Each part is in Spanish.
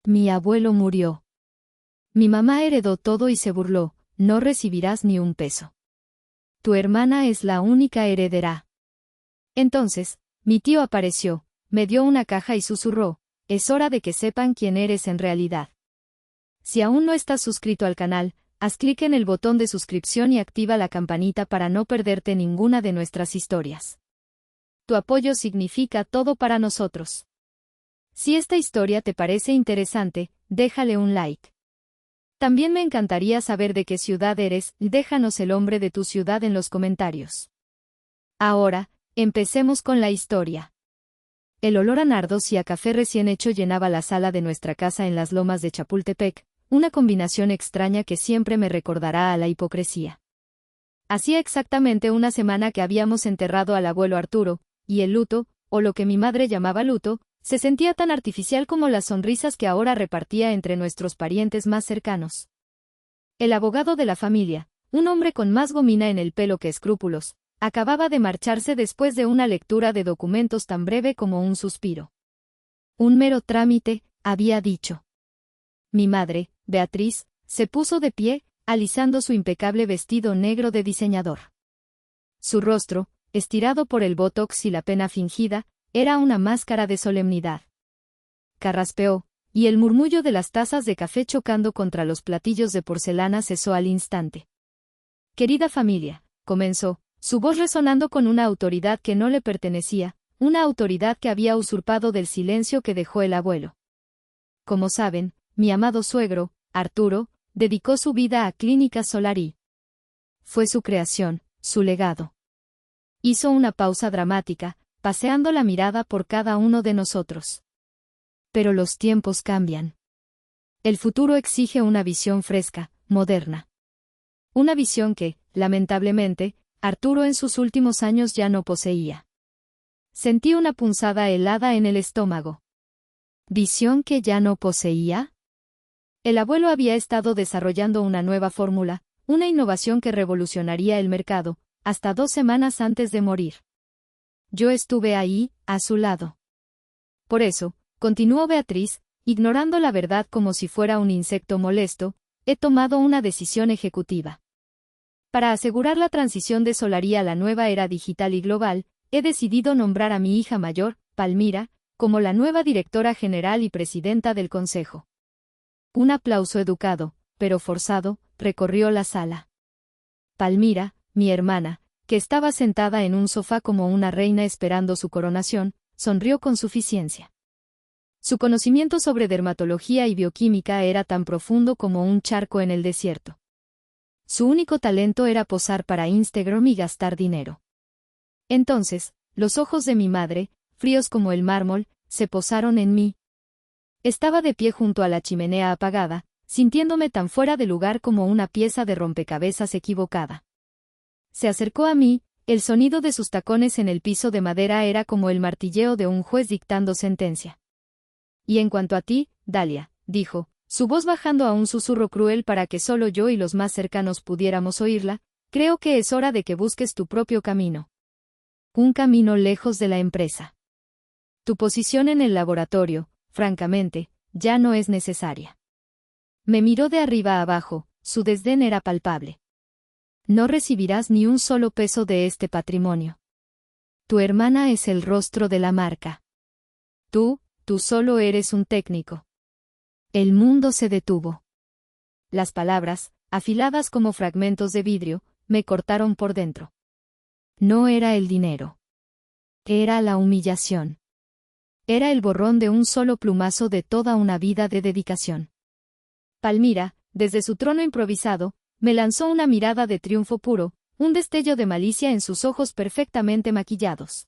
Mi abuelo murió. Mi mamá heredó todo y se burló, no recibirás ni un peso. Tu hermana es la única heredera. Entonces, mi tío apareció, me dio una caja y susurró, es hora de que sepan quién eres en realidad. Si aún no estás suscrito al canal, haz clic en el botón de suscripción y activa la campanita para no perderte ninguna de nuestras historias. Tu apoyo significa todo para nosotros. Si esta historia te parece interesante, déjale un like. También me encantaría saber de qué ciudad eres, déjanos el nombre de tu ciudad en los comentarios. Ahora, empecemos con la historia. El olor a nardos y a café recién hecho llenaba la sala de nuestra casa en las lomas de Chapultepec, una combinación extraña que siempre me recordará a la hipocresía. Hacía exactamente una semana que habíamos enterrado al abuelo Arturo, y el luto, o lo que mi madre llamaba luto, se sentía tan artificial como las sonrisas que ahora repartía entre nuestros parientes más cercanos. El abogado de la familia, un hombre con más gomina en el pelo que escrúpulos, acababa de marcharse después de una lectura de documentos tan breve como un suspiro. Un mero trámite, había dicho. Mi madre, Beatriz, se puso de pie, alisando su impecable vestido negro de diseñador. Su rostro, estirado por el botox y la pena fingida, era una máscara de solemnidad. Carraspeó, y el murmullo de las tazas de café chocando contra los platillos de porcelana cesó al instante. Querida familia, comenzó, su voz resonando con una autoridad que no le pertenecía, una autoridad que había usurpado del silencio que dejó el abuelo. Como saben, mi amado suegro, Arturo, dedicó su vida a Clínicas Solari. Fue su creación, su legado. Hizo una pausa dramática, paseando la mirada por cada uno de nosotros. Pero los tiempos cambian. El futuro exige una visión fresca, moderna. Una visión que, lamentablemente, Arturo en sus últimos años ya no poseía. Sentí una punzada helada en el estómago. ¿Visión que ya no poseía? El abuelo había estado desarrollando una nueva fórmula, una innovación que revolucionaría el mercado, hasta 2 semanas antes de morir. Yo estuve ahí, a su lado. Por eso, continuó Beatriz, ignorando la verdad como si fuera un insecto molesto, he tomado una decisión ejecutiva. Para asegurar la transición de Solari a la nueva era digital y global, he decidido nombrar a mi hija mayor, Palmira, como la nueva directora general y presidenta del consejo. Un aplauso educado, pero forzado, recorrió la sala. Palmira, mi hermana, que estaba sentada en un sofá como una reina esperando su coronación, sonrió con suficiencia. Su conocimiento sobre dermatología y bioquímica era tan profundo como un charco en el desierto. Su único talento era posar para Instagram y gastar dinero. Entonces, los ojos de mi madre, fríos como el mármol, se posaron en mí. Estaba de pie junto a la chimenea apagada, sintiéndome tan fuera de lugar como una pieza de rompecabezas equivocada. Se acercó a mí, el sonido de sus tacones en el piso de madera era como el martilleo de un juez dictando sentencia. Y en cuanto a ti, Dalia, dijo, su voz bajando a un susurro cruel para que solo yo y los más cercanos pudiéramos oírla, creo que es hora de que busques tu propio camino. Un camino lejos de la empresa. Tu posición en el laboratorio, francamente, ya no es necesaria. Me miró de arriba a abajo, su desdén era palpable. No recibirás ni un solo peso de este patrimonio. Tu hermana es el rostro de la marca. Tú solo eres un técnico. El mundo se detuvo. Las palabras, afiladas como fragmentos de vidrio, me cortaron por dentro. No era el dinero. Era la humillación. Era el borrón de un solo plumazo de toda una vida de dedicación. Palmira, desde su trono improvisado, me lanzó una mirada de triunfo puro, un destello de malicia en sus ojos perfectamente maquillados.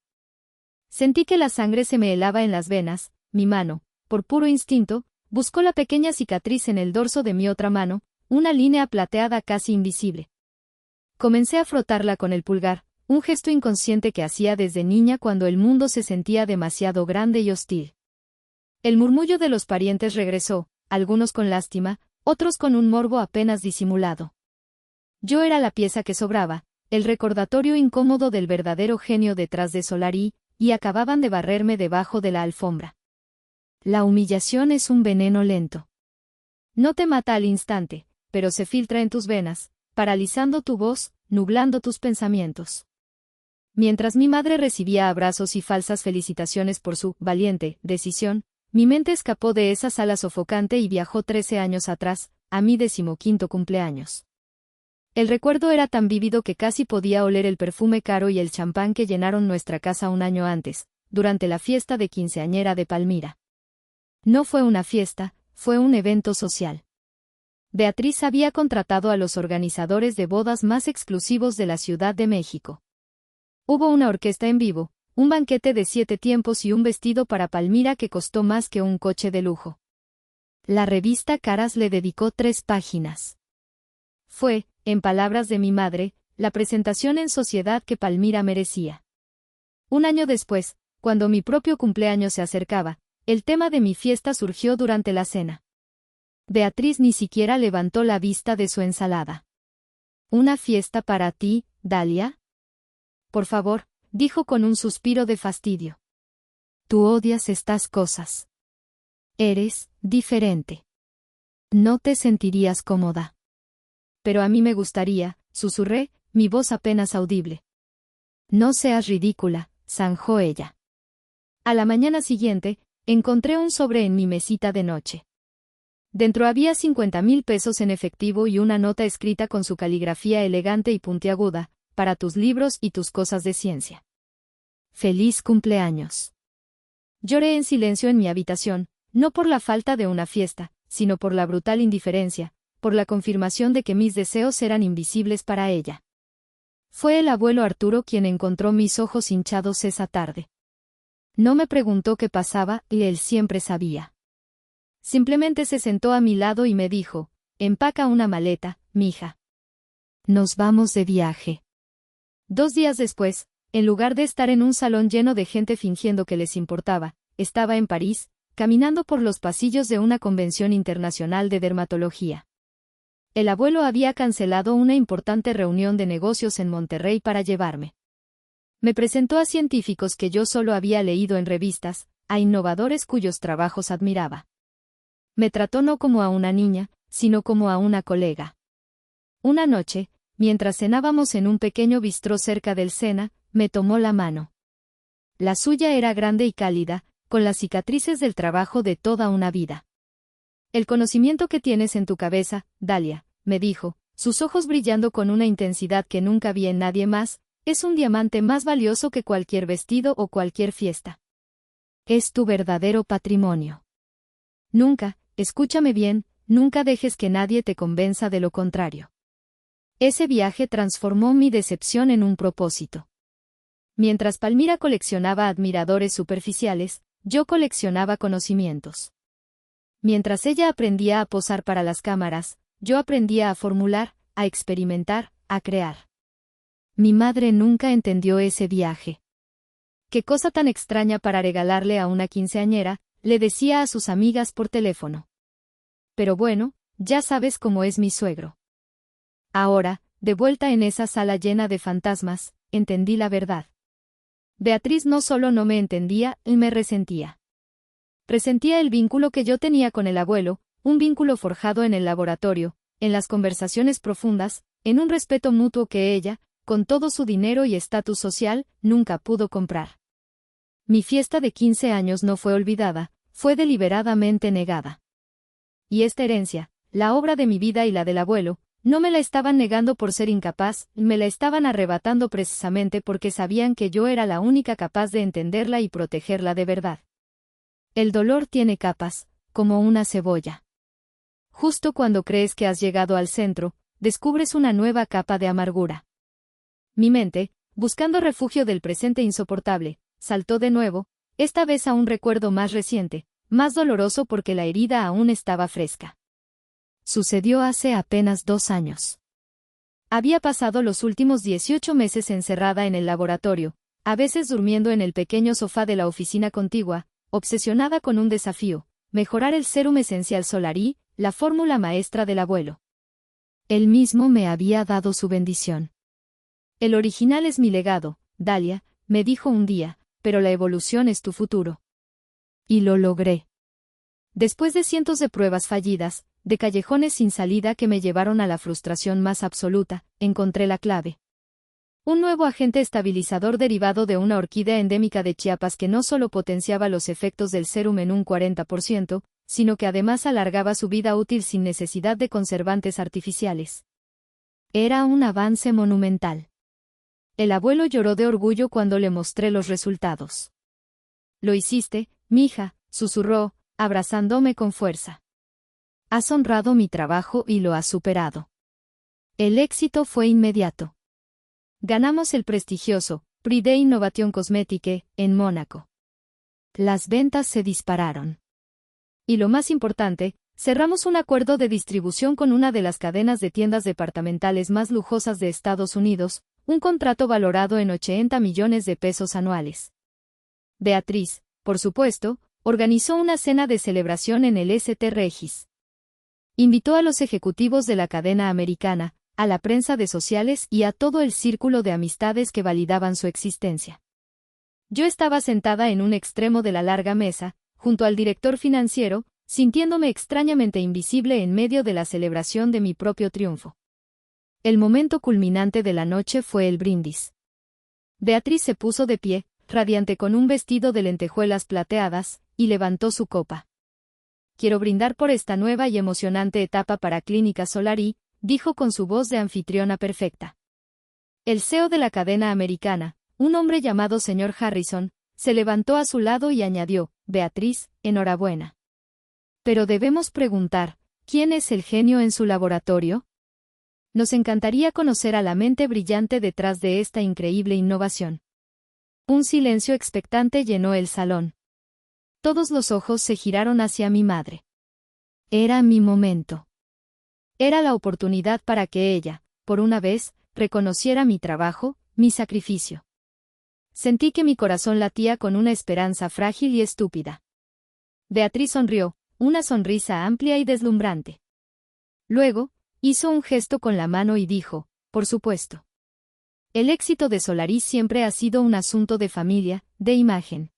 Sentí que la sangre se me helaba en las venas, mi mano, por puro instinto, buscó la pequeña cicatriz en el dorso de mi otra mano, una línea plateada casi invisible. Comencé a frotarla con el pulgar, un gesto inconsciente que hacía desde niña cuando el mundo se sentía demasiado grande y hostil. El murmullo de los parientes regresó, algunos con lástima, otros con un morbo apenas disimulado. Yo era la pieza que sobraba, el recordatorio incómodo del verdadero genio detrás de Solari, y acababan de barrerme debajo de la alfombra. La humillación es un veneno lento. No te mata al instante, pero se filtra en tus venas, paralizando tu voz, nublando tus pensamientos. Mientras mi madre recibía abrazos y falsas felicitaciones por su valiente decisión, mi mente escapó de esa sala sofocante y viajó 13 años atrás, a mi 15º cumpleaños. El recuerdo era tan vívido que casi podía oler el perfume caro y el champán que llenaron nuestra casa un año antes, durante la fiesta de quinceañera de Palmira. No fue una fiesta, fue un evento social. Beatriz había contratado a los organizadores de bodas más exclusivos de la Ciudad de México. Hubo una orquesta en vivo, un banquete de 7 tiempos y un vestido para Palmira que costó más que un coche de lujo. La revista Caras le dedicó 3 páginas. Fue, en palabras de mi madre, la presentación en sociedad que Palmira merecía. Un año después, cuando mi propio cumpleaños se acercaba, el tema de mi fiesta surgió durante la cena. Beatriz ni siquiera levantó la vista de su ensalada. ¿Una fiesta para ti, Dalia? Por favor, dijo con un suspiro de fastidio. Tú odias estas cosas. Eres diferente. No te sentirías cómoda. Pero a mí me gustaría, susurré, mi voz apenas audible. No seas ridícula, zanjó ella. A la mañana siguiente, encontré un sobre en mi mesita de noche. Dentro había 50,000 pesos en efectivo y una nota escrita con su caligrafía elegante y puntiaguda, para tus libros y tus cosas de ciencia. Feliz cumpleaños. Lloré en silencio en mi habitación, no por la falta de una fiesta, sino por la brutal indiferencia, por la confirmación de que mis deseos eran invisibles para ella. Fue el abuelo Arturo quien encontró mis ojos hinchados esa tarde. No me preguntó qué pasaba, y él siempre sabía. Simplemente se sentó a mi lado y me dijo, empaca una maleta, mija. Nos vamos de viaje. 2 días después, en lugar de estar en un salón lleno de gente fingiendo que les importaba, estaba en París, caminando por los pasillos de una convención internacional de dermatología. El abuelo había cancelado una importante reunión de negocios en Monterrey para llevarme. Me presentó a científicos que yo solo había leído en revistas, a innovadores cuyos trabajos admiraba. Me trató no como a una niña, sino como a una colega. Una noche, mientras cenábamos en un pequeño bistró cerca del Sena, me tomó la mano. La suya era grande y cálida, con las cicatrices del trabajo de toda una vida. El conocimiento que tienes en tu cabeza, Dalia, me dijo, sus ojos brillando con una intensidad que nunca vi en nadie más, es un diamante más valioso que cualquier vestido o cualquier fiesta. Es tu verdadero patrimonio. Nunca, escúchame bien, nunca dejes que nadie te convenza de lo contrario. Ese viaje transformó mi decepción en un propósito. Mientras Palmira coleccionaba admiradores superficiales, yo coleccionaba conocimientos. Mientras ella aprendía a posar para las cámaras, yo aprendía a formular, a experimentar, a crear. Mi madre nunca entendió ese viaje. Qué cosa tan extraña para regalarle a una quinceañera, le decía a sus amigas por teléfono. Pero bueno, ya sabes cómo es mi suegro. Ahora, de vuelta en esa sala llena de fantasmas, entendí la verdad. Beatriz no solo no me entendía, me resentía. Resentía el vínculo que yo tenía con el abuelo, un vínculo forjado en el laboratorio, en las conversaciones profundas, en un respeto mutuo que ella, con todo su dinero y estatus social, nunca pudo comprar. Mi fiesta de 15 años no fue olvidada, fue deliberadamente negada. Y esta herencia, la obra de mi vida y la del abuelo, no me la estaban negando por ser incapaz, me la estaban arrebatando precisamente porque sabían que yo era la única capaz de entenderla y protegerla de verdad. El dolor tiene capas, como una cebolla. Justo cuando crees que has llegado al centro, descubres una nueva capa de amargura. Mi mente, buscando refugio del presente insoportable, saltó de nuevo, esta vez a un recuerdo más reciente, más doloroso porque la herida aún estaba fresca. Sucedió hace apenas 2 años. Había pasado los últimos 18 meses encerrada en el laboratorio, a veces durmiendo en el pequeño sofá de la oficina contigua, obsesionada con un desafío, mejorar el sérum esencial Solarí, la fórmula maestra del abuelo. Él mismo me había dado su bendición. El original es mi legado, Dalia, me dijo un día, pero la evolución es tu futuro. Y lo logré. Después de cientos de pruebas fallidas, de callejones sin salida que me llevaron a la frustración más absoluta, encontré la clave. Un nuevo agente estabilizador derivado de una orquídea endémica de Chiapas que no solo potenciaba los efectos del serum en un 40%, sino que además alargaba su vida útil sin necesidad de conservantes artificiales. Era un avance monumental. El abuelo lloró de orgullo cuando le mostré los resultados. «Lo hiciste, mija», susurró, abrazándome con fuerza. «Has honrado mi trabajo y lo has superado». El éxito fue inmediato. Ganamos el prestigioso Prix d'Innovation Cosmétique en Mónaco. Las ventas se dispararon. Y lo más importante, cerramos un acuerdo de distribución con una de las cadenas de tiendas departamentales más lujosas de Estados Unidos, un contrato valorado en 80 millones de pesos anuales. Beatriz, por supuesto, organizó una cena de celebración en el St. Regis. Invitó a los ejecutivos de la cadena americana, a la prensa de sociales y a todo el círculo de amistades que validaban su existencia. Yo estaba sentada en un extremo de la larga mesa, junto al director financiero, sintiéndome extrañamente invisible en medio de la celebración de mi propio triunfo. El momento culminante de la noche fue el brindis. Beatriz se puso de pie, radiante con un vestido de lentejuelas plateadas, y levantó su copa. «Quiero brindar por esta nueva y emocionante etapa para Clínica Solari», dijo con su voz de anfitriona perfecta. El CEO de la cadena americana, un hombre llamado señor Harrison, se levantó a su lado y añadió: «Beatriz, enhorabuena. Pero debemos preguntar, ¿quién es el genio en su laboratorio? Nos encantaría conocer a la mente brillante detrás de esta increíble innovación». Un silencio expectante llenó el salón. Todos los ojos se giraron hacia mi madre. Era mi momento. Era la oportunidad para que ella, por una vez, reconociera mi trabajo, mi sacrificio. Sentí que mi corazón latía con una esperanza frágil y estúpida. Beatriz sonrió, una sonrisa amplia y deslumbrante. Luego, hizo un gesto con la mano y dijo: «Por supuesto. El éxito de Solaris siempre ha sido un asunto de familia, de imagen.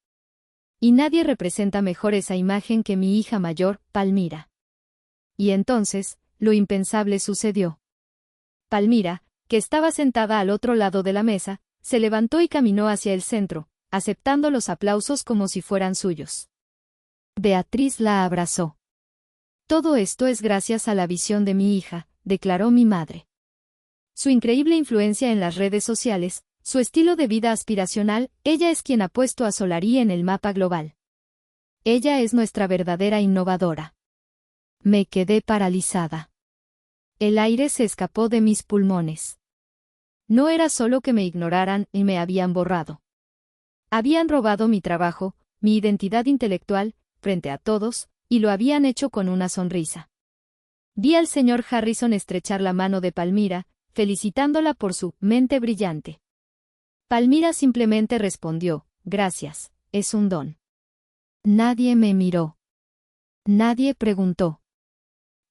Y nadie representa mejor esa imagen que mi hija mayor, Palmira». Y entonces, lo impensable sucedió. Palmira, que estaba sentada al otro lado de la mesa, se levantó y caminó hacia el centro, aceptando los aplausos como si fueran suyos. Beatriz la abrazó. «Todo esto es gracias a la visión de mi hija», declaró mi madre. Su increíble influencia en las redes sociales, su estilo de vida aspiracional, ella es quien ha puesto a Solari en el mapa global. Ella es nuestra verdadera innovadora. Me quedé paralizada. El aire se escapó de mis pulmones. No era solo que me ignoraran y me habían borrado. Habían robado mi trabajo, mi identidad intelectual, frente a todos, y lo habían hecho con una sonrisa. Vi al señor Harrison estrechar la mano de Palmira, felicitándola por su mente brillante. Palmira simplemente respondió: «Gracias, es un don». Nadie me miró. Nadie preguntó.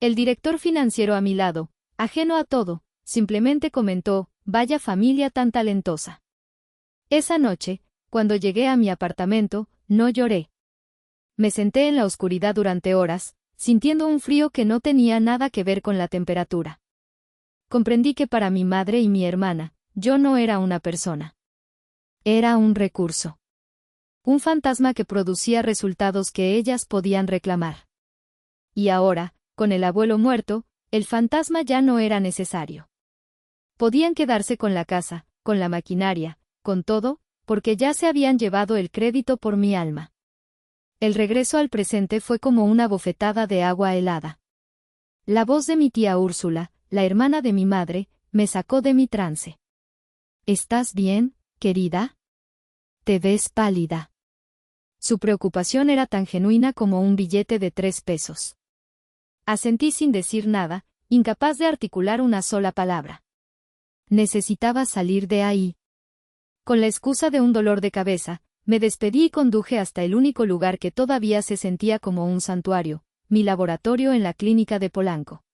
El director financiero a mi lado, ajeno a todo, simplemente comentó: «Vaya familia tan talentosa». Esa noche, cuando llegué a mi apartamento, no lloré. Me senté en la oscuridad durante horas, sintiendo un frío que no tenía nada que ver con la temperatura. Comprendí que para mi madre y mi hermana, yo no era una persona. Era un recurso. Un fantasma que producía resultados que ellas podían reclamar. Y ahora, con el abuelo muerto, el fantasma ya no era necesario. Podían quedarse con la casa, con la maquinaria, con todo, porque ya se habían llevado el crédito por mi alma. El regreso al presente fue como una bofetada de agua helada. La voz de mi tía Úrsula, la hermana de mi madre, me sacó de mi trance. «¿Estás bien, querida? Te ves pálida». Su preocupación era tan genuina como un billete de 3 pesos. Asentí sin decir nada, incapaz de articular una sola palabra. Necesitaba salir de ahí. Con la excusa de un dolor de cabeza, me despedí y conduje hasta el único lugar que todavía se sentía como un santuario, mi laboratorio en la clínica de Polanco.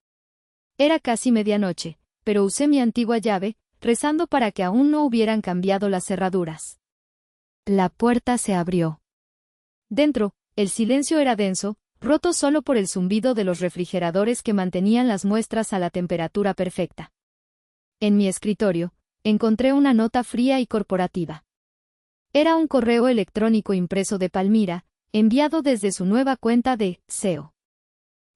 Era casi medianoche, pero usé mi antigua llave, rezando para que aún no hubieran cambiado las cerraduras. La puerta se abrió. Dentro, el silencio era denso, roto solo por el zumbido de los refrigeradores que mantenían las muestras a la temperatura perfecta. En mi escritorio, encontré una nota fría y corporativa. Era un correo electrónico impreso de Palmira, enviado desde su nueva cuenta de SEO.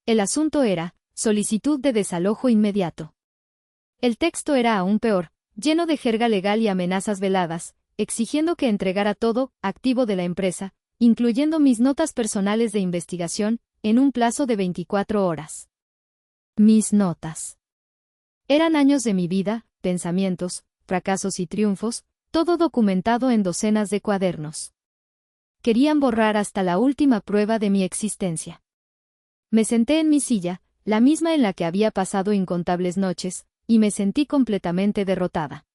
El asunto era, solicitud de desalojo inmediato. El texto era aún peor, lleno de jerga legal y amenazas veladas, exigiendo que entregara todo, activo de la empresa, incluyendo mis notas personales de investigación, en un plazo de 24 horas. Mis notas. Eran años de mi vida, pensamientos, fracasos y triunfos, todo documentado en docenas de cuadernos. Querían borrar hasta la última prueba de mi existencia. Me senté en mi silla, la misma en la que había pasado incontables noches, y me sentí completamente derrotada.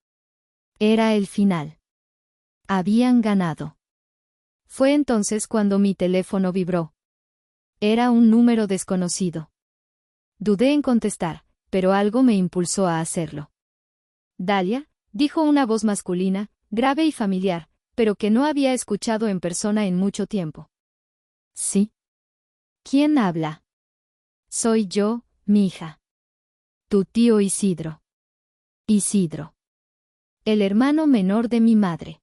Era el final. Habían ganado. Fue entonces cuando mi teléfono vibró. Era un número desconocido. Dudé en contestar, pero algo me impulsó a hacerlo. Dalia, dijo una voz masculina, grave y familiar, pero que no había escuchado en persona en mucho tiempo. Sí. ¿Quién habla? Soy yo, mi hija. Tu tío Isidro. Isidro. El hermano menor de mi madre.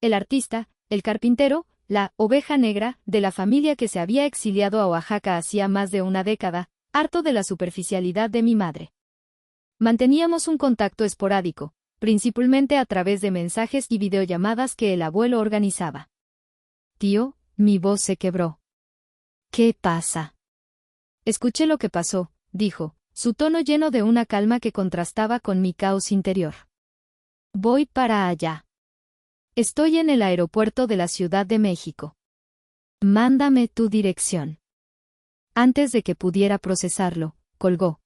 El artista, el carpintero, la oveja negra de la familia que se había exiliado a Oaxaca hacía más de una década, harto de la superficialidad de mi madre. Manteníamos un contacto esporádico, principalmente a través de mensajes y videollamadas que el abuelo organizaba. Tío, mi voz se quebró. ¿Qué pasa? Escuché lo que pasó, dijo, su tono lleno de una calma que contrastaba con mi caos interior. Voy para allá. Estoy en el aeropuerto de la Ciudad de México. Mándame tu dirección. Antes de que pudiera procesarlo, colgó.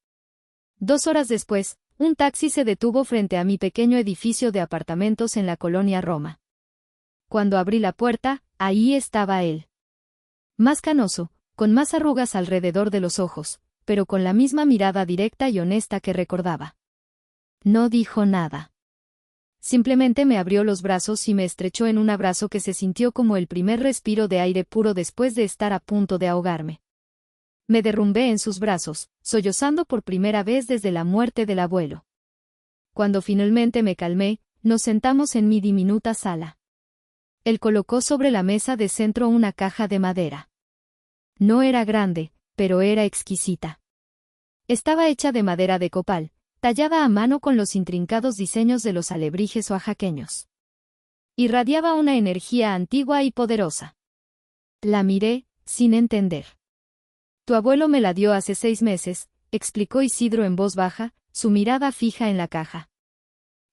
2 horas después, un taxi se detuvo frente a mi pequeño edificio de apartamentos en la colonia Roma. Cuando abrí la puerta, ahí estaba él. Más canoso, con más arrugas alrededor de los ojos, pero con la misma mirada directa y honesta que recordaba. No dijo nada. Simplemente me abrió los brazos y me estrechó en un abrazo que se sintió como el primer respiro de aire puro después de estar a punto de ahogarme. Me derrumbé en sus brazos, sollozando por primera vez desde la muerte del abuelo. Cuando finalmente me calmé, nos sentamos en mi diminuta sala. Él colocó sobre la mesa de centro una caja de madera. No era grande, pero era exquisita. Estaba hecha de madera de copal, tallada a mano con los intrincados diseños de los alebrijes oaxaqueños. Irradiaba una energía antigua y poderosa. La miré, sin entender. Tu abuelo me la dio hace 6 meses, explicó Isidro en voz baja, su mirada fija en la caja.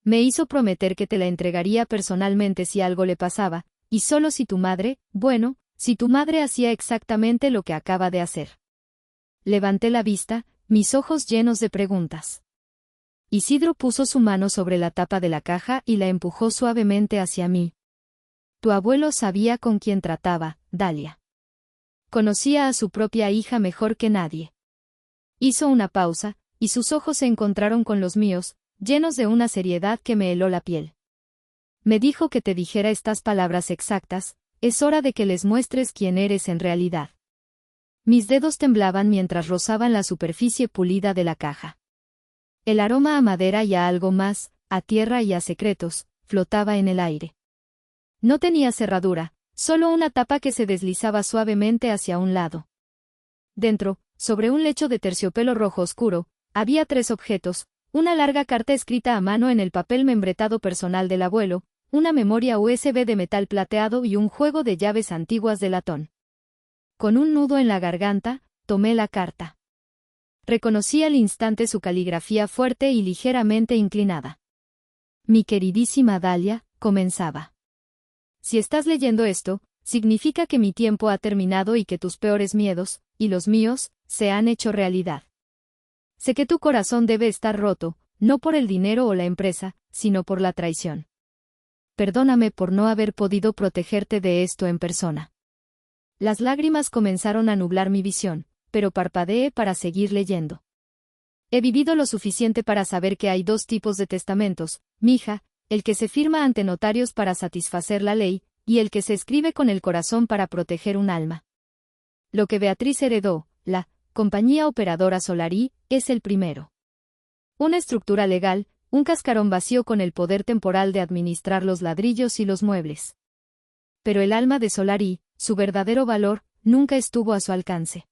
Me hizo prometer que te la entregaría personalmente si algo le pasaba, y solo si tu madre, si tu madre hacía exactamente lo que acaba de hacer. Levanté la vista, mis ojos llenos de preguntas. Isidro puso su mano sobre la tapa de la caja y la empujó suavemente hacia mí. Tu abuelo sabía con quién trataba, Dalia. Conocía a su propia hija mejor que nadie. Hizo una pausa, y sus ojos se encontraron con los míos, llenos de una seriedad que me heló la piel. Me dijo que te dijera estas palabras exactas, es hora de que les muestres quién eres en realidad. Mis dedos temblaban mientras rozaban la superficie pulida de la caja. El aroma a madera y a algo más, a tierra y a secretos, flotaba en el aire. No tenía cerradura, solo una tapa que se deslizaba suavemente hacia un lado. Dentro, sobre un lecho de terciopelo rojo oscuro, había 3 objetos, una larga carta escrita a mano en el papel membretado personal del abuelo, una memoria USB de metal plateado y un juego de llaves antiguas de latón. Con un nudo en la garganta, tomé la carta. Reconocí al instante su caligrafía fuerte y ligeramente inclinada. Mi queridísima Dalia, comenzaba. Si estás leyendo esto, significa que mi tiempo ha terminado y que tus peores miedos, y los míos, se han hecho realidad. Sé que tu corazón debe estar roto, no por el dinero o la empresa, sino por la traición. Perdóname por no haber podido protegerte de esto en persona. Las lágrimas comenzaron a nublar mi visión, pero parpadeé para seguir leyendo. He vivido lo suficiente para saber que hay 2 tipos de testamentos, mija, el que se firma ante notarios para satisfacer la ley, y el que se escribe con el corazón para proteger un alma. Lo que Beatriz heredó, la compañía operadora Solarí, es el primero. Una estructura legal, un cascarón vacío con el poder temporal de administrar los ladrillos y los muebles. Pero el alma de Solarí, su verdadero valor, nunca estuvo a su alcance.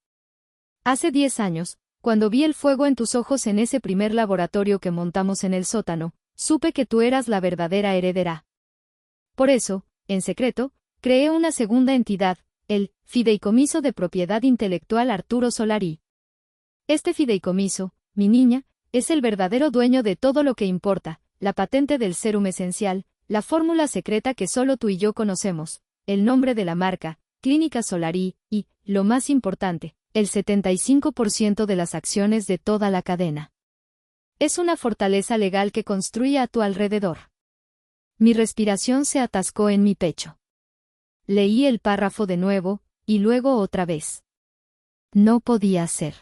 Hace 10 años, cuando vi el fuego en tus ojos en ese primer laboratorio que montamos en el sótano, supe que tú eras la verdadera heredera. Por eso, en secreto, creé una segunda entidad, el Fideicomiso de Propiedad Intelectual Arturo Solarí. Este fideicomiso, mi niña, es el verdadero dueño de todo lo que importa, la patente del sérum esencial, la fórmula secreta que solo tú y yo conocemos, el nombre de la marca, Clínica Solarí, y, lo más importante, el 75% de las acciones de toda la cadena. Es una fortaleza legal que construye a tu alrededor. Mi respiración se atascó en mi pecho. Leí el párrafo de nuevo, y luego otra vez. No podía ser.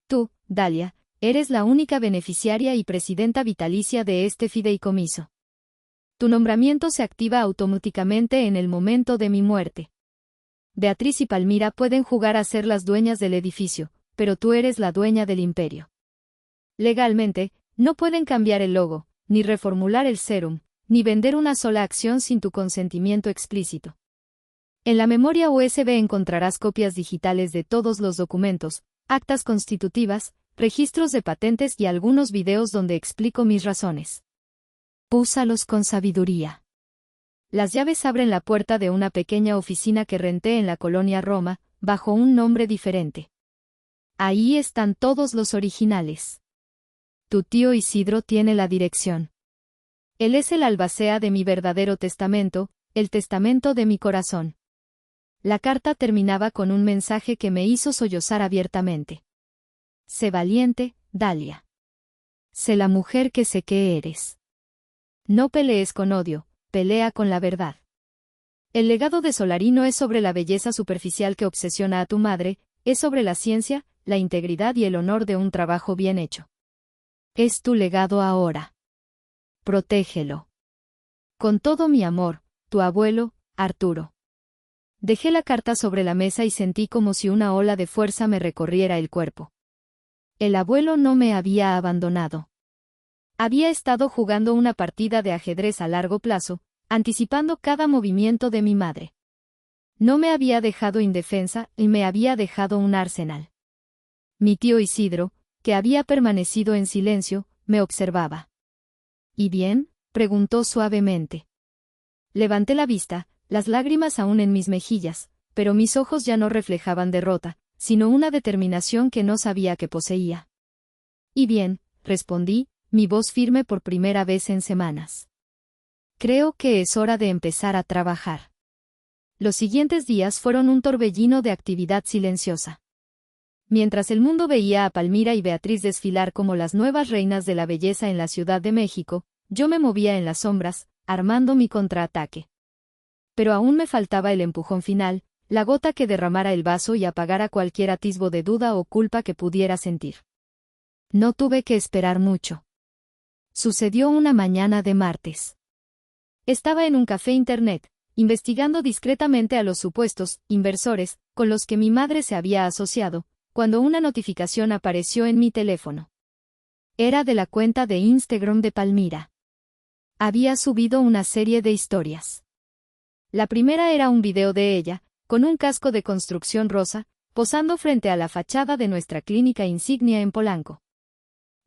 Tú, Dalia, eres la única beneficiaria y presidenta vitalicia de este fideicomiso. Tu nombramiento se activa automáticamente en el momento de mi muerte. Beatriz y Palmira pueden jugar a ser las dueñas del edificio, pero tú eres la dueña del imperio. Legalmente, no pueden cambiar el logo, ni reformular el sérum, ni vender una sola acción sin tu consentimiento explícito. En la memoria USB encontrarás copias digitales de todos los documentos, actas constitutivas, registros de patentes y algunos videos donde explico mis razones. Úsalos con sabiduría. Las llaves abren la puerta de una pequeña oficina que renté en la colonia Roma, bajo un nombre diferente. Ahí están todos los originales. Tu tío Isidro tiene la dirección. Él es el albacea de mi verdadero testamento, el testamento de mi corazón. La carta terminaba con un mensaje que me hizo sollozar abiertamente. Sé valiente, Dalia. Sé la mujer que sé que eres. No pelees con odio, pelea con la verdad. El legado de Solarí no es sobre la belleza superficial que obsesiona a tu madre, es sobre la ciencia, la integridad y el honor de un trabajo bien hecho. Es tu legado ahora. Protégelo. Con todo mi amor, tu abuelo, Arturo. Dejé la carta sobre la mesa y sentí como si una ola de fuerza me recorriera el cuerpo. El abuelo no me había abandonado. Había estado jugando una partida de ajedrez a largo plazo, anticipando cada movimiento de mi madre. No me había dejado indefensa y me había dejado un arsenal. Mi tío Isidro, que había permanecido en silencio, me observaba. ¿Y bien?, preguntó suavemente. Levanté la vista, las lágrimas aún en mis mejillas, pero mis ojos ya no reflejaban derrota, sino una determinación que no sabía que poseía. «Y bien», respondí, mi voz firme por primera vez en semanas. «Creo que es hora de empezar a trabajar». Los siguientes días fueron un torbellino de actividad silenciosa. Mientras el mundo veía a Palmira y Beatriz desfilar como las nuevas reinas de la belleza en la Ciudad de México, yo me movía en las sombras, armando mi contraataque. Pero aún me faltaba el empujón final, la gota que derramara el vaso y apagara cualquier atisbo de duda o culpa que pudiera sentir. No tuve que esperar mucho. Sucedió una mañana de martes. Estaba en un café internet, investigando discretamente a los supuestos inversores con los que mi madre se había asociado, cuando una notificación apareció en mi teléfono. Era de la cuenta de Instagram de Palmira. Había subido una serie de historias. La primera era un video de ella, con un casco de construcción rosa, posando frente a la fachada de nuestra clínica insignia en Polanco.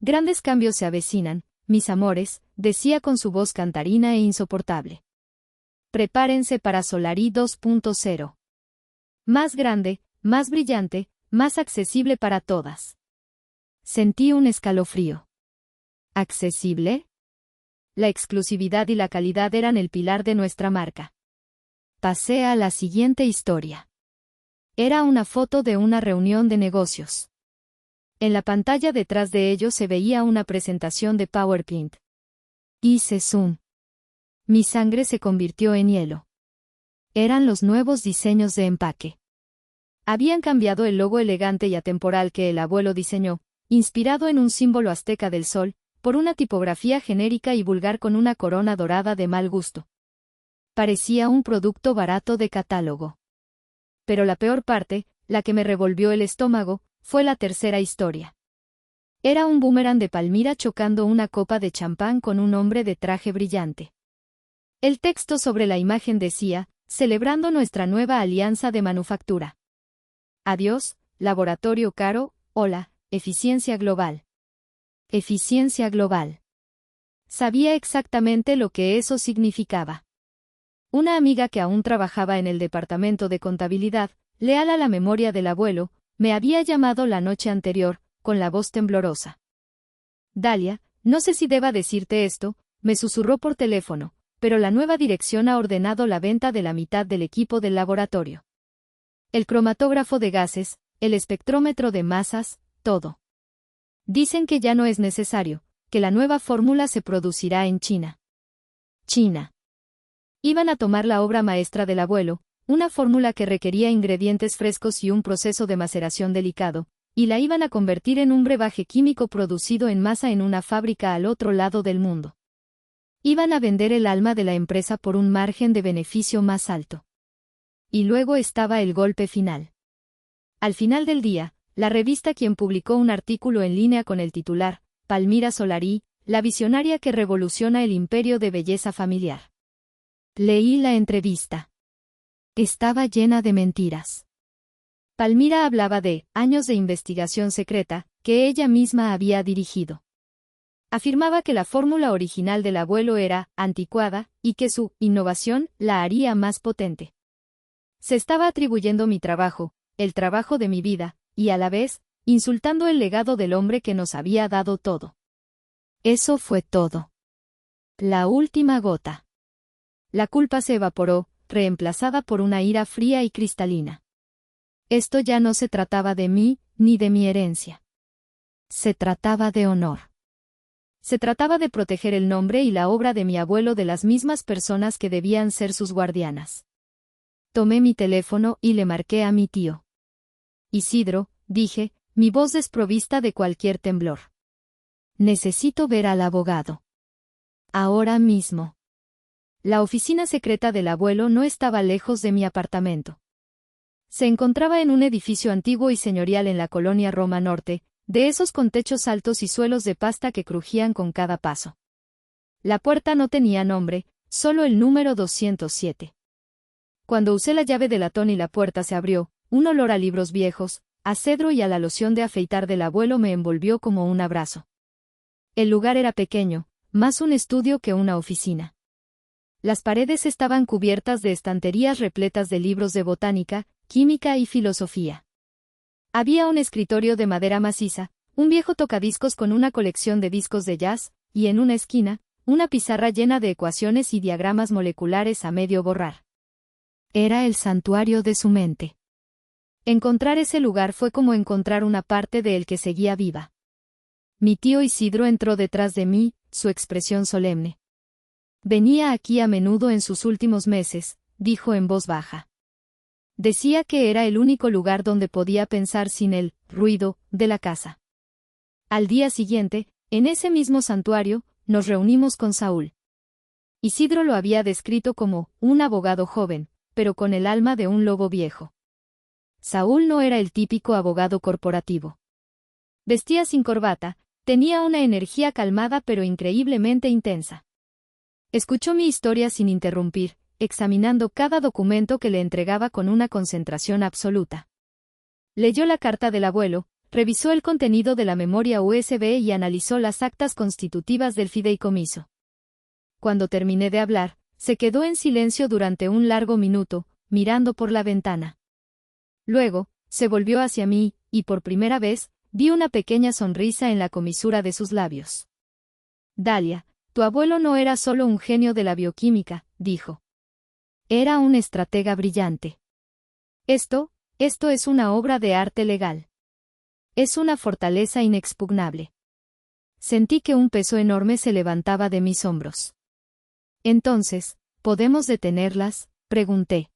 Grandes cambios se avecinan, mis amores, decía con su voz cantarina e insoportable. Prepárense para Solarí 2.0. Más grande, más brillante, más accesible para todas. Sentí un escalofrío. ¿Accesible? La exclusividad y la calidad eran el pilar de nuestra marca. Pasé a la siguiente historia. Era una foto de una reunión de negocios. En la pantalla detrás de ello se veía una presentación de PowerPoint. Hice zoom. Mi sangre se convirtió en hielo. Eran los nuevos diseños de empaque. Habían cambiado el logo elegante y atemporal que el abuelo diseñó, inspirado en un símbolo azteca del sol, por una tipografía genérica y vulgar con una corona dorada de mal gusto. Parecía un producto barato de catálogo. Pero la peor parte, la que me revolvió el estómago, fue la tercera historia. Era un boomerang de Palmira chocando una copa de champán con un hombre de traje brillante. El texto sobre la imagen decía, celebrando nuestra nueva alianza de manufactura. Adiós, laboratorio caro, hola, eficiencia global. Eficiencia global. Sabía exactamente lo que eso significaba. Una amiga que aún trabajaba en el departamento de contabilidad, leal a la memoria del abuelo, me había llamado la noche anterior, con la voz temblorosa. Dalia, no sé si deba decirte esto, me susurró por teléfono, pero la nueva dirección ha ordenado la venta de la mitad del equipo del laboratorio. El cromatógrafo de gases, el espectrómetro de masas, todo. Dicen que ya no es necesario, que la nueva fórmula se producirá en China. China. Iban a tomar la obra maestra del abuelo, una fórmula que requería ingredientes frescos y un proceso de maceración delicado, y la iban a convertir en un brebaje químico producido en masa en una fábrica al otro lado del mundo. Iban a vender el alma de la empresa por un margen de beneficio más alto. Y luego estaba el golpe final. Al final del día, la revista quien publicó un artículo en línea con el titular, Palmira Solari, la visionaria que revoluciona el imperio de belleza familiar. Leí la entrevista. Estaba llena de mentiras. Palmira hablaba de años de investigación secreta que ella misma había dirigido. Afirmaba que la fórmula original del abuelo era anticuada y que su innovación la haría más potente. Se estaba atribuyendo mi trabajo, el trabajo de mi vida, y a la vez, insultando el legado del hombre que nos había dado todo. Eso fue todo. La última gota. La culpa se evaporó, reemplazada por una ira fría y cristalina. Esto ya no se trataba de mí, ni de mi herencia. Se trataba de honor. Se trataba de proteger el nombre y la obra de mi abuelo de las mismas personas que debían ser sus guardianas. Tomé mi teléfono y le marqué a mi tío. Isidro, dije, mi voz desprovista de cualquier temblor. Necesito ver al abogado. Ahora mismo. La oficina secreta del abuelo no estaba lejos de mi apartamento. Se encontraba en un edificio antiguo y señorial en la colonia Roma Norte, de esos con techos altos y suelos de pasta que crujían con cada paso. La puerta no tenía nombre, solo el número 207. Cuando usé la llave de latón y la puerta se abrió, un olor a libros viejos, a cedro y a la loción de afeitar del abuelo me envolvió como un abrazo. El lugar era pequeño, más un estudio que una oficina. Las paredes estaban cubiertas de estanterías repletas de libros de botánica, química y filosofía. Había un escritorio de madera maciza, un viejo tocadiscos con una colección de discos de jazz, y en una esquina, una pizarra llena de ecuaciones y diagramas moleculares a medio borrar. Era el santuario de su mente. Encontrar ese lugar fue como encontrar una parte de él que seguía viva. Mi tío Isidro entró detrás de mí, su expresión solemne. Venía aquí a menudo en sus últimos meses, dijo en voz baja. Decía que era el único lugar donde podía pensar sin el ruido de la casa. Al día siguiente, en ese mismo santuario, nos reunimos con Saúl. Isidro lo había descrito como un abogado joven, pero con el alma de un lobo viejo. Saúl no era el típico abogado corporativo. Vestía sin corbata, tenía una energía calmada pero increíblemente intensa. Escuchó mi historia sin interrumpir, examinando cada documento que le entregaba con una concentración absoluta. Leyó la carta del abuelo, revisó el contenido de la memoria USB y analizó las actas constitutivas del fideicomiso. Cuando terminé de hablar, se quedó en silencio durante un largo minuto, mirando por la ventana. Luego, se volvió hacia mí, y por primera vez, vi una pequeña sonrisa en la comisura de sus labios. Dalia, tu abuelo no era solo un genio de la bioquímica, dijo. Era un estratega brillante. Esto es una obra de arte legal. Es una fortaleza inexpugnable. Sentí que un peso enorme se levantaba de mis hombros. Entonces, ¿podemos detenerlas?, pregunté.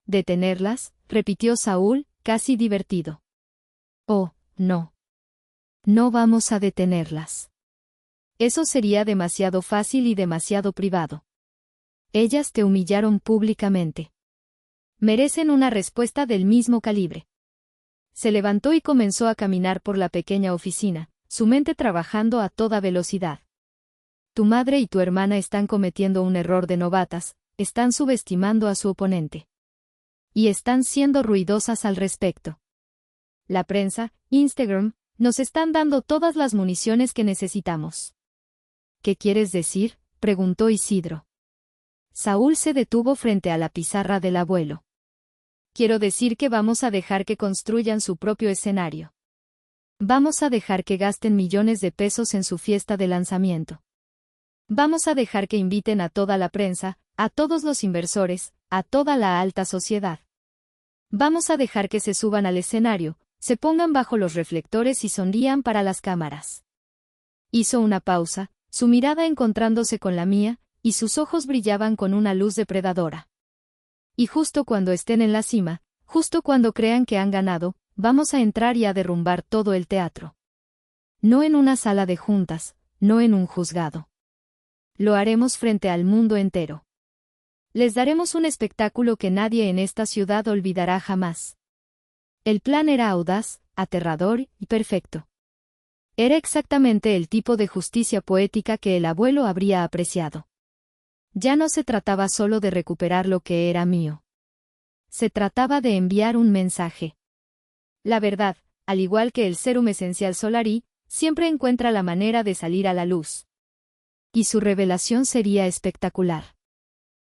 ¿Detenerlas?, repitió Saúl, casi divertido. Oh, no. No vamos a detenerlas. Eso sería demasiado fácil y demasiado privado. Ellas te humillaron públicamente. Merecen una respuesta del mismo calibre. se levantó y comenzó a caminar por la pequeña oficina, su mente trabajando a toda velocidad. Tu madre y tu hermana están cometiendo un error de novatas, están subestimando a su oponente. Y están siendo ruidosas al respecto. La prensa, Instagram, nos están dando todas las municiones que necesitamos. ¿Qué quieres decir?, preguntó Isidro. Saúl se detuvo frente a la pizarra del abuelo. Quiero decir que vamos a dejar que construyan su propio escenario. Vamos a dejar que gasten millones de pesos en su fiesta de lanzamiento. Vamos a dejar que inviten a toda la prensa, a todos los inversores, a toda la alta sociedad. Vamos a dejar que se suban al escenario, se pongan bajo los reflectores y sonrían para las cámaras. Hizo una pausa, su mirada encontrándose con la mía, y sus ojos brillaban con una luz depredadora. Y justo cuando estén en la cima, justo cuando crean que han ganado, vamos a entrar y a derrumbar todo el teatro. No en una sala de juntas, no en un juzgado. Lo haremos frente al mundo entero. Les daremos un espectáculo que nadie en esta ciudad olvidará jamás. El plan era audaz, aterrador y perfecto. Era exactamente el tipo de justicia poética que el abuelo habría apreciado. Ya no se trataba solo de recuperar lo que era mío. Se trataba de enviar un mensaje. La verdad, al igual que el serum esencial Solari, siempre encuentra la manera de salir a la luz. Y su revelación sería espectacular.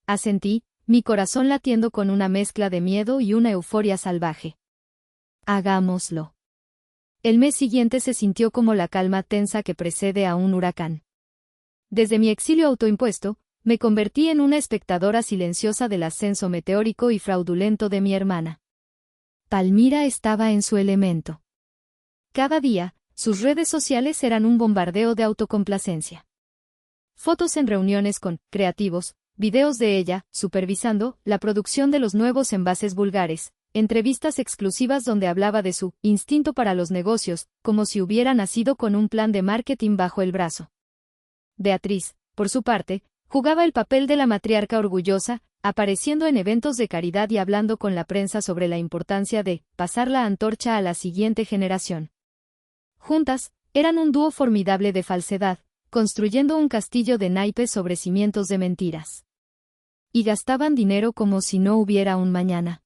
Asentí, mi corazón latiendo con una mezcla de miedo y una euforia salvaje. Hagámoslo. El mes siguiente se sintió como la calma tensa que precede a un huracán. Desde mi exilio autoimpuesto, me convertí en una espectadora silenciosa del ascenso meteórico y fraudulento de mi hermana. Palmira estaba en su elemento. Cada día, sus redes sociales eran un bombardeo de autocomplacencia. Fotos en reuniones con creativos, videos de ella, supervisando la producción de los nuevos envases vulgares, entrevistas exclusivas donde hablaba de su instinto para los negocios, como si hubiera nacido con un plan de marketing bajo el brazo. Beatriz, por su parte, jugaba el papel de la matriarca orgullosa, apareciendo en eventos de caridad y hablando con la prensa sobre la importancia de pasar la antorcha a la siguiente generación. Juntas, eran un dúo formidable de falsedad, construyendo un castillo de naipes sobre cimientos de mentiras. Y gastaban dinero como si no hubiera un mañana.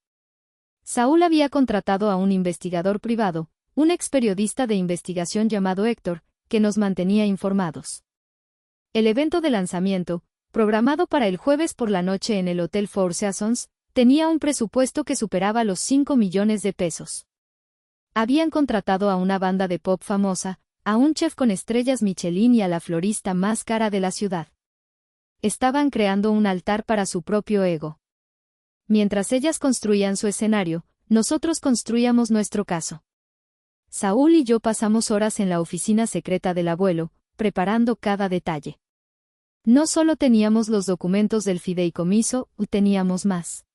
Saúl había contratado a un investigador privado, un ex periodista de investigación llamado Héctor, que nos mantenía informados. El evento de lanzamiento, programado para el jueves por la noche en el Hotel Four Seasons, tenía un presupuesto que superaba los 5 millones de pesos. Habían contratado a una banda de pop famosa, a un chef con estrellas Michelin y a la florista más cara de la ciudad. Estaban creando un altar para su propio ego. Mientras ellas construían su escenario, nosotros construíamos nuestro caso. Saúl y yo pasamos horas en la oficina secreta del abuelo, preparando cada detalle. No solo teníamos los documentos del fideicomiso, teníamos más.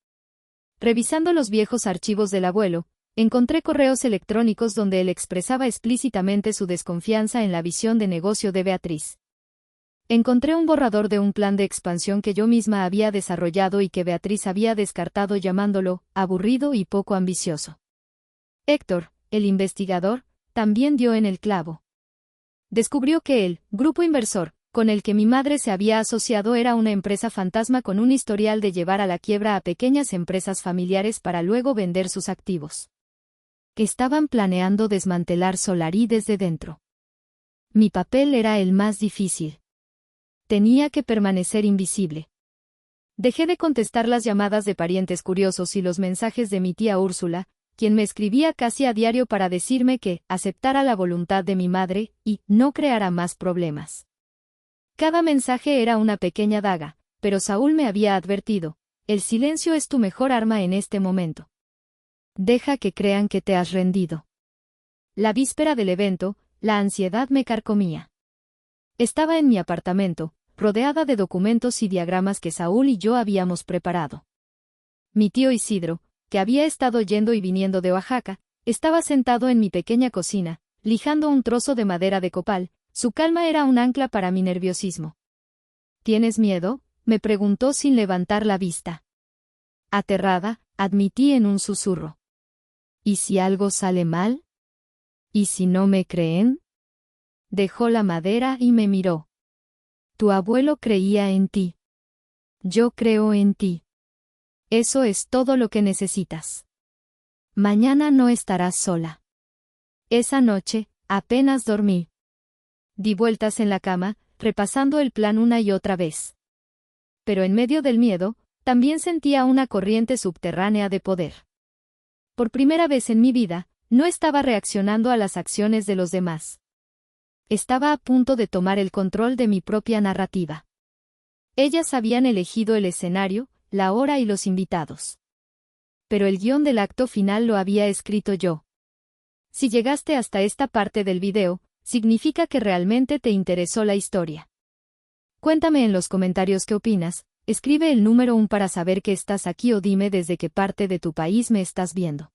Revisando los viejos archivos del abuelo, encontré correos electrónicos donde él expresaba explícitamente su desconfianza en la visión de negocio de Beatriz. Encontré un borrador de un plan de expansión que yo misma había desarrollado y que Beatriz había descartado llamándolo aburrido y poco ambicioso. Héctor, el investigador, también dio en el clavo. Descubrió que el grupo inversor, con el que mi madre se había asociado era una empresa fantasma con un historial de llevar a la quiebra a pequeñas empresas familiares para luego vender sus activos. Estaban planeando desmantelar Solari desde dentro. Mi papel era el más difícil. Tenía que permanecer invisible. Dejé de contestar las llamadas de parientes curiosos y los mensajes de mi tía Úrsula, quien me escribía casi a diario para decirme que aceptara la voluntad de mi madre y no creara más problemas. Cada mensaje era una pequeña daga, pero Saúl me había advertido, el silencio es tu mejor arma en este momento. Deja que crean que te has rendido. La víspera del evento, la ansiedad me carcomía. Estaba en mi apartamento, rodeada de documentos y diagramas que Saúl y yo habíamos preparado. Mi tío Isidro, que había estado yendo y viniendo de Oaxaca, estaba sentado en mi pequeña cocina, lijando un trozo de madera de copal. Su calma era un ancla para mi nerviosismo. ¿Tienes miedo?, me preguntó sin levantar la vista. Aterrada, admití en un susurro. ¿Y si algo sale mal? ¿Y si no me creen? Dejó la madera y me miró. Tu abuelo creía en ti. Yo creo en ti. Eso es todo lo que necesitas. Mañana no estarás sola. Esa noche, apenas dormí. Di vueltas en la cama, repasando el plan una y otra vez. Pero en medio del miedo, también sentía una corriente subterránea de poder. Por primera vez en mi vida, no estaba reaccionando a las acciones de los demás. Estaba a punto de tomar el control de mi propia narrativa. Ellas habían elegido el escenario, la hora y los invitados. Pero el guión del acto final lo había escrito yo. Si llegaste hasta esta parte del video, significa que realmente te interesó la historia. Cuéntame en los comentarios qué opinas, escribe el número 1 para saber que estás aquí o dime desde qué parte de tu país me estás viendo.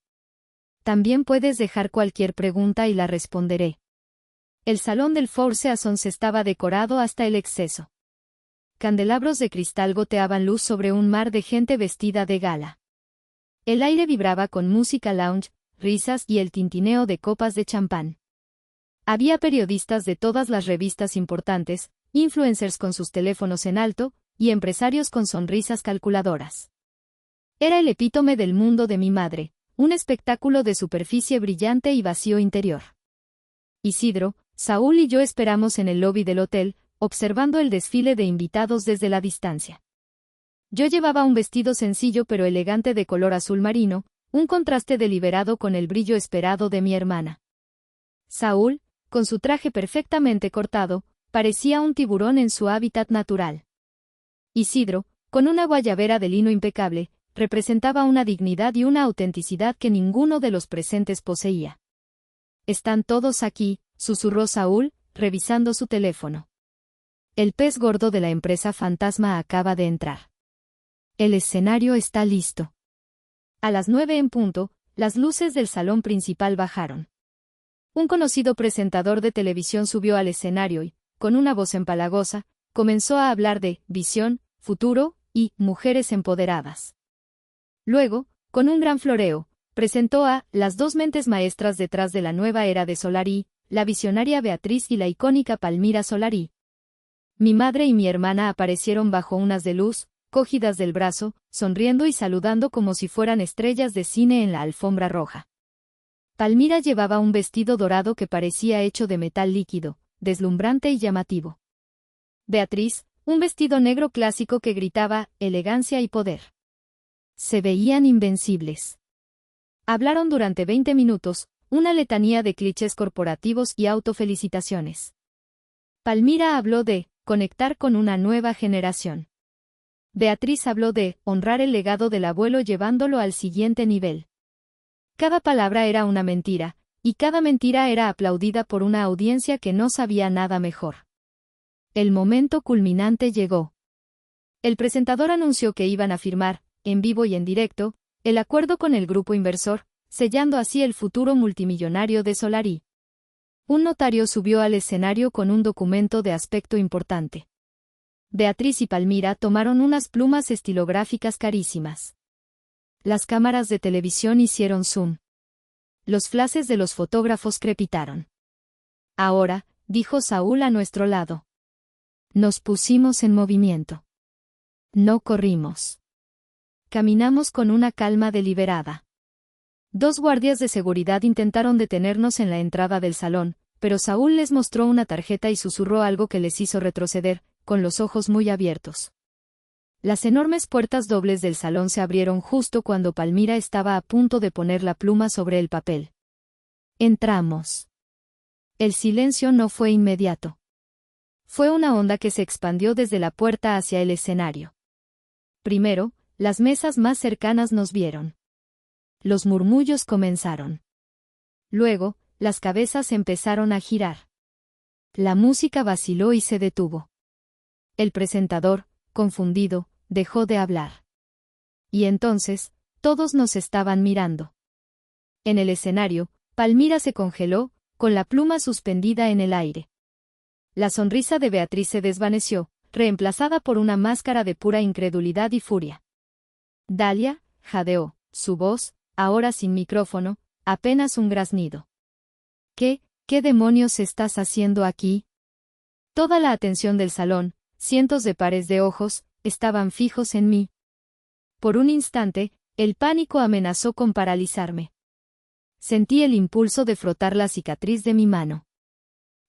También puedes dejar cualquier pregunta y la responderé. El salón del Four Seasons estaba decorado hasta el exceso. Candelabros de cristal goteaban luz sobre un mar de gente vestida de gala. El aire vibraba con música lounge, risas y el tintineo de copas de champán. Había periodistas de todas las revistas importantes, influencers con sus teléfonos en alto, y empresarios con sonrisas calculadoras. Era el epítome del mundo de mi madre, un espectáculo de superficie brillante y vacío interior. Isidro, Saúl y yo esperamos en el lobby del hotel, observando el desfile de invitados desde la distancia. Yo llevaba un vestido sencillo pero elegante de color azul marino, un contraste deliberado con el brillo esperado de mi hermana. Saúl, con su traje perfectamente cortado, parecía un tiburón en su hábitat natural. Isidro, con una guayabera de lino impecable, representaba una dignidad y una autenticidad que ninguno de los presentes poseía. «Están todos aquí», susurró Saúl, revisando su teléfono. El pez gordo de la empresa fantasma acaba de entrar. El escenario está listo. A las 9 en punto, las luces del salón principal bajaron. Un conocido presentador de televisión subió al escenario y, con una voz empalagosa, comenzó a hablar de visión, futuro y mujeres empoderadas. Luego, con un gran floreo, presentó a las dos mentes maestras detrás de la nueva era de Solari, la visionaria Beatriz y la icónica Palmira Solari. Mi madre y mi hermana aparecieron bajo unas de luz, cogidas del brazo, sonriendo y saludando como si fueran estrellas de cine en la alfombra roja. Palmira llevaba un vestido dorado que parecía hecho de metal líquido, deslumbrante y llamativo. Beatriz, un vestido negro clásico que gritaba elegancia y poder. Se veían invencibles. Hablaron durante 20 minutos, una letanía de clichés corporativos y autofelicitaciones. Palmira habló de conectar con una nueva generación. Beatriz habló de honrar el legado del abuelo llevándolo al siguiente nivel. Cada palabra era una mentira, y cada mentira era aplaudida por una audiencia que no sabía nada mejor. El momento culminante llegó. El presentador anunció que iban a firmar, en vivo y en directo, el acuerdo con el grupo inversor, sellando así el futuro multimillonario de Solari. Un notario subió al escenario con un documento de aspecto importante. Beatriz y Palmira tomaron unas plumas estilográficas carísimas. Las cámaras de televisión hicieron zoom. Los flashes de los fotógrafos crepitaron. Ahora, dijo Saúl a nuestro lado. Nos pusimos en movimiento. No corrimos. Caminamos con una calma deliberada. 2 guardias de seguridad intentaron detenernos en la entrada del salón, pero Saúl les mostró una tarjeta y susurró algo que les hizo retroceder, con los ojos muy abiertos. Las enormes puertas dobles del salón se abrieron justo cuando Palmira estaba a punto de poner la pluma sobre el papel. Entramos. El silencio no fue inmediato. Fue una onda que se expandió desde la puerta hacia el escenario. Primero, las mesas más cercanas nos vieron. Los murmullos comenzaron. Luego, las cabezas empezaron a girar. La música vaciló y se detuvo. El presentador, confundido, dejó de hablar. Y entonces, todos nos estaban mirando. En el escenario, Palmira se congeló, con la pluma suspendida en el aire. La sonrisa de Beatriz se desvaneció, reemplazada por una máscara de pura incredulidad y furia. Dalia, jadeó, su voz, ahora sin micrófono, apenas un graznido. ¿Qué demonios estás haciendo aquí? Toda la atención del salón, cientos de pares de ojos, estaban fijos en mí. Por un instante, el pánico amenazó con paralizarme. Sentí el impulso de frotar la cicatriz de mi mano.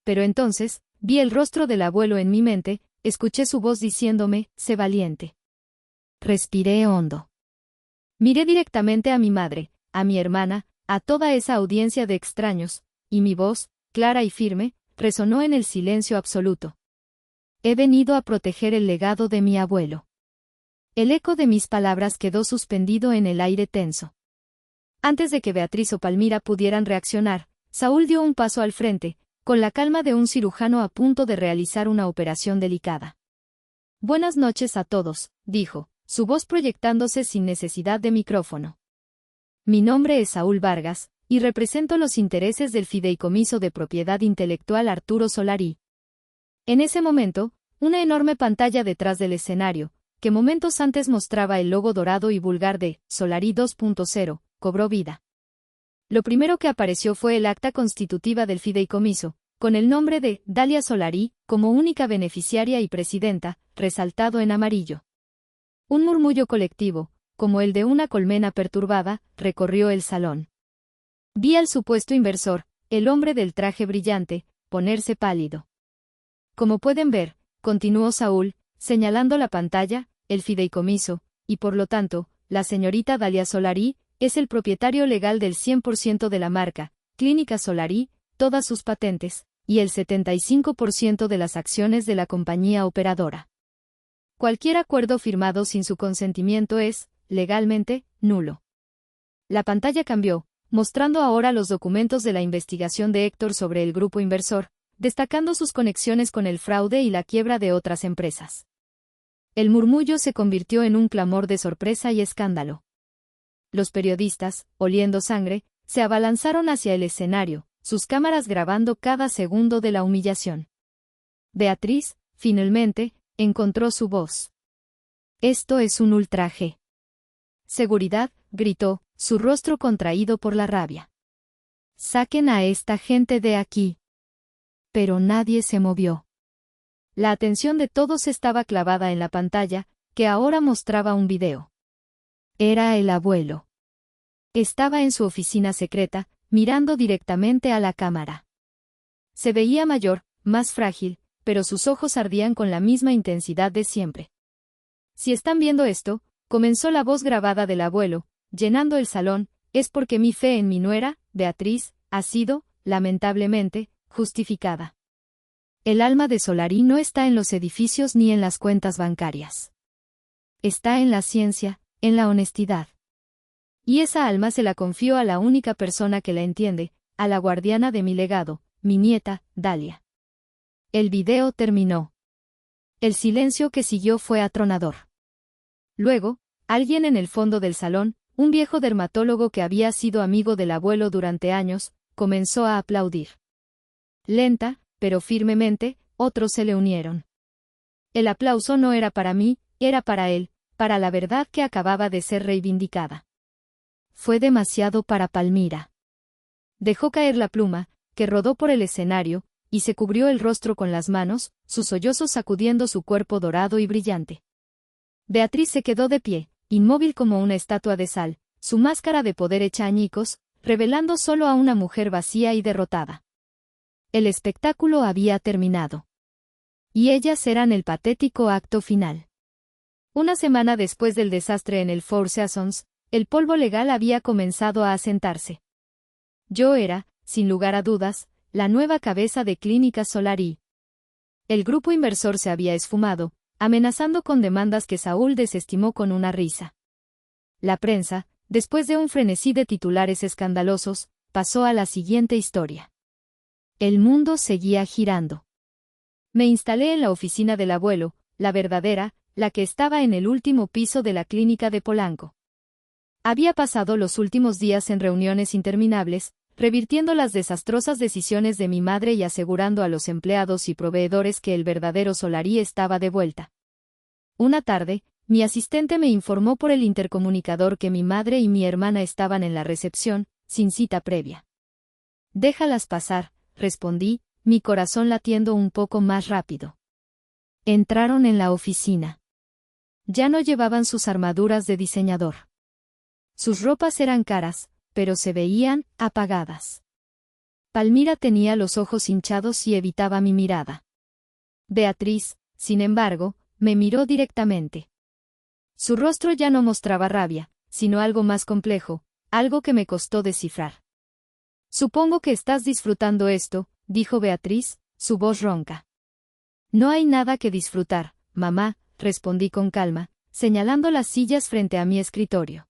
Pero entonces, vi el rostro del abuelo en mi mente, escuché su voz diciéndome, sé valiente. Respiré hondo. Miré directamente a mi madre, a mi hermana, a toda esa audiencia de extraños, y mi voz, clara y firme, resonó en el silencio absoluto. He venido a proteger el legado de mi abuelo. El eco de mis palabras quedó suspendido en el aire tenso. Antes de que Beatriz o Palmira pudieran reaccionar, Saúl dio un paso al frente, con la calma de un cirujano a punto de realizar una operación delicada. Buenas noches a todos, dijo, su voz proyectándose sin necesidad de micrófono. Mi nombre es Saúl Vargas, y represento los intereses del Fideicomiso de Propiedad Intelectual Arturo Solari. En ese momento, una enorme pantalla detrás del escenario, que momentos antes mostraba el logo dorado y vulgar de Solari 2.0, cobró vida. Lo primero que apareció fue el acta constitutiva del fideicomiso, con el nombre de Dalia Solari, como única beneficiaria y presidenta, resaltado en amarillo. Un murmullo colectivo, como el de una colmena perturbada, recorrió el salón. Vi al supuesto inversor, el hombre del traje brillante, ponerse pálido. Como pueden ver, continuó Saúl, señalando la pantalla, el fideicomiso, y por lo tanto, la señorita Dalia Solari, es el propietario legal del 100% de la marca, Clínica Solari, todas sus patentes, y el 75% de las acciones de la compañía operadora. Cualquier acuerdo firmado sin su consentimiento es, legalmente, nulo. La pantalla cambió, mostrando ahora los documentos de la investigación de Héctor sobre el grupo inversor, destacando sus conexiones con el fraude y la quiebra de otras empresas. El murmullo se convirtió en un clamor de sorpresa y escándalo. Los periodistas, oliendo sangre, se abalanzaron hacia el escenario, sus cámaras grabando cada segundo de la humillación. Beatriz, finalmente, encontró su voz. Esto es un ultraje. Seguridad, gritó, su rostro contraído por la rabia. Saquen a esta gente de aquí. Pero nadie se movió. La atención de todos estaba clavada en la pantalla, que ahora mostraba un video. Era el abuelo. Estaba en su oficina secreta, mirando directamente a la cámara. Se veía mayor, más frágil, pero sus ojos ardían con la misma intensidad de siempre. Si están viendo esto, comenzó la voz grabada del abuelo, llenando el salón, es porque mi fe en mi nuera, Beatriz, ha sido, lamentablemente, justificada. El alma de Solari no está en los edificios ni en las cuentas bancarias. Está en la ciencia, en la honestidad. Y esa alma se la confío a la única persona que la entiende, a la guardiana de mi legado, mi nieta, Dalia. El video terminó. El silencio que siguió fue atronador. Luego, alguien en el fondo del salón, un viejo dermatólogo que había sido amigo del abuelo durante años, comenzó a aplaudir. Lenta, pero firmemente, otros se le unieron. El aplauso no era para mí, era para él, para la verdad que acababa de ser reivindicada. Fue demasiado para Palmira. Dejó caer la pluma, que rodó por el escenario, y se cubrió el rostro con las manos, sus sollozos sacudiendo su cuerpo dorado y brillante. Beatriz se quedó de pie, inmóvil como una estatua de sal, su máscara de poder hecha añicos, revelando solo a una mujer vacía y derrotada. El espectáculo había terminado. Y ellas eran el patético acto final. Una semana después del desastre en el Four Seasons, el polvo legal había comenzado a asentarse. Yo era, sin lugar a dudas, la nueva cabeza de Clínica Solari. El grupo inversor se había esfumado, amenazando con demandas que Saúl desestimó con una risa. La prensa, después de un frenesí de titulares escandalosos, pasó a la siguiente historia. El mundo seguía girando. Me instalé en la oficina del abuelo, la verdadera, la que estaba en el último piso de la clínica de Polanco. Había pasado los últimos días en reuniones interminables, revirtiendo las desastrosas decisiones de mi madre y asegurando a los empleados y proveedores que el verdadero Solari estaba de vuelta. Una tarde, mi asistente me informó por el intercomunicador que mi madre y mi hermana estaban en la recepción, sin cita previa. Déjalas pasar, respondí, mi corazón latiendo un poco más rápido. Entraron en la oficina. Ya no llevaban sus armaduras de diseñador. Sus ropas eran caras, pero se veían apagadas. Palmira tenía los ojos hinchados y evitaba mi mirada. Beatriz, sin embargo, me miró directamente. Su rostro ya no mostraba rabia, sino algo más complejo, algo que me costó descifrar. Supongo que estás disfrutando esto, dijo Beatriz, su voz ronca. No hay nada que disfrutar, mamá, respondí con calma, señalando las sillas frente a mi escritorio.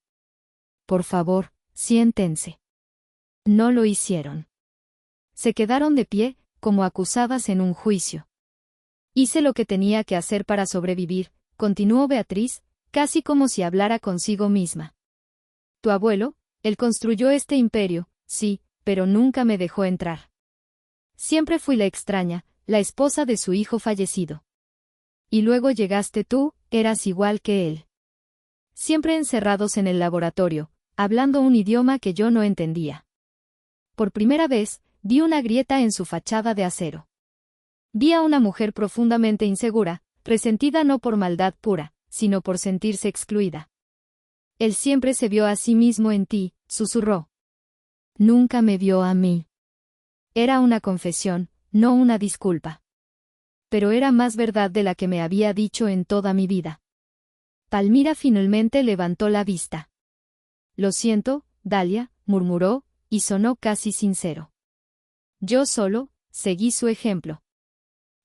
Por favor, siéntense. No lo hicieron. Se quedaron de pie, como acusadas en un juicio. Hice lo que tenía que hacer para sobrevivir, continuó Beatriz, casi como si hablara consigo misma. Tu abuelo, él construyó este imperio, sí, pero nunca me dejó entrar. Siempre fui la extraña, la esposa de su hijo fallecido. Y luego llegaste tú, eras igual que él. Siempre encerrados en el laboratorio, hablando un idioma que yo no entendía. Por primera vez, vi una grieta en su fachada de acero. Vi a una mujer profundamente insegura, resentida no por maldad pura, sino por sentirse excluida. Él siempre se vio a sí mismo en ti, susurró. Nunca me vio a mí. Era una confesión, no una disculpa. Pero era más verdad de la que me había dicho en toda mi vida. Palmira finalmente levantó la vista. Lo siento, Dalia, murmuró, y sonó casi sincero. Yo solo, seguí su ejemplo.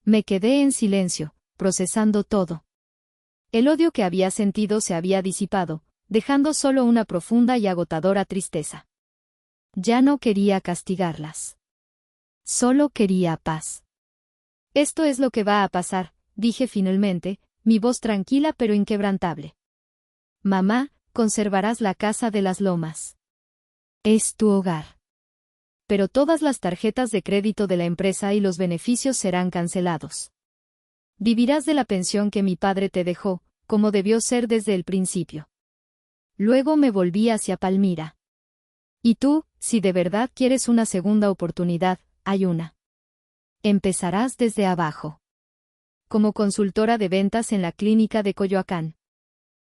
Me quedé en silencio, procesando todo. El odio que había sentido se había disipado, dejando solo una profunda y agotadora tristeza. Ya no quería castigarlas. Solo quería paz. Esto es lo que va a pasar, dije finalmente, mi voz tranquila pero inquebrantable. Mamá, conservarás la casa de las lomas. Es tu hogar. Pero todas las tarjetas de crédito de la empresa y los beneficios serán cancelados. Vivirás de la pensión que mi padre te dejó, como debió ser desde el principio. Luego me volví hacia Palmira. Y tú, si de verdad quieres una segunda oportunidad, hay una. Empezarás desde abajo. Como consultora de ventas en la clínica de Coyoacán.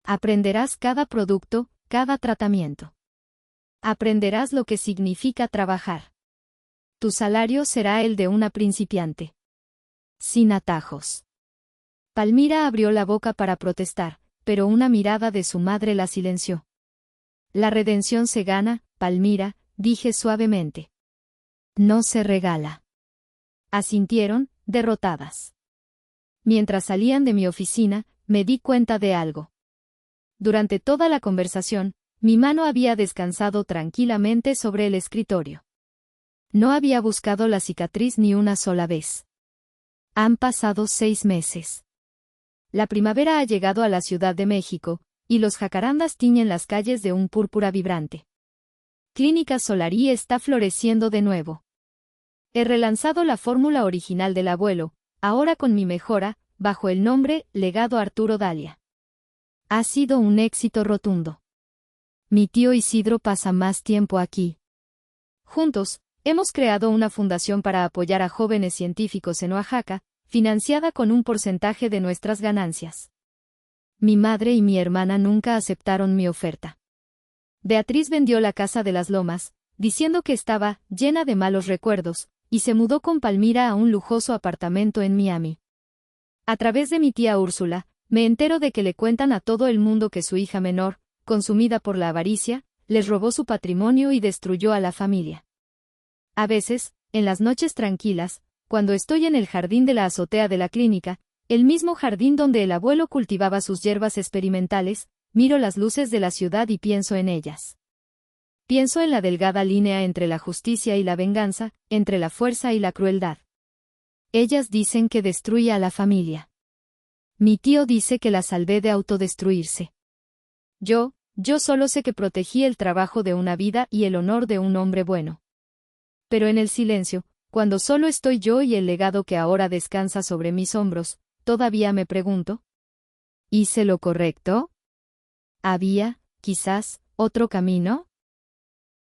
Aprenderás cada producto, cada tratamiento. Aprenderás lo que significa trabajar. Tu salario será el de una principiante. Sin atajos. Palmira abrió la boca para protestar, pero una mirada de su madre la silenció. La redención se gana, Palmira, dije suavemente. No se regala. Asintieron, derrotadas. Mientras salían de mi oficina, me di cuenta de algo. Durante toda la conversación, mi mano había descansado tranquilamente sobre el escritorio. No había buscado la cicatriz ni una sola vez. Han pasado 6 meses. La primavera ha llegado a la Ciudad de México, y los jacarandas tiñen las calles de un púrpura vibrante. Clínica Solarí está floreciendo de nuevo. He relanzado la fórmula original del abuelo, ahora con mi mejora, bajo el nombre Legado Arturo Dalia. Ha sido un éxito rotundo. Mi tío Isidro pasa más tiempo aquí. Juntos, hemos creado una fundación para apoyar a jóvenes científicos en Oaxaca, financiada con un porcentaje de nuestras ganancias. Mi madre y mi hermana nunca aceptaron mi oferta. Beatriz vendió la casa de las lomas, diciendo que estaba llena de malos recuerdos, y se mudó con Palmira a un lujoso apartamento en Miami. A través de mi tía Úrsula, me entero de que le cuentan a todo el mundo que su hija menor, consumida por la avaricia, les robó su patrimonio y destruyó a la familia. A veces, en las noches tranquilas, cuando estoy en el jardín de la azotea de la clínica, el mismo jardín donde el abuelo cultivaba sus hierbas experimentales, miro las luces de la ciudad y pienso en ellas. Pienso en la delgada línea entre la justicia y la venganza, entre la fuerza y la crueldad. Ellas dicen que destruye a la familia. Mi tío dice que la salvé de autodestruirse. Yo solo sé que protegí el trabajo de una vida y el honor de un hombre bueno. Pero en el silencio, cuando solo estoy yo y el legado que ahora descansa sobre mis hombros, todavía me pregunto. ¿Hice lo correcto? ¿Había, quizás, otro camino?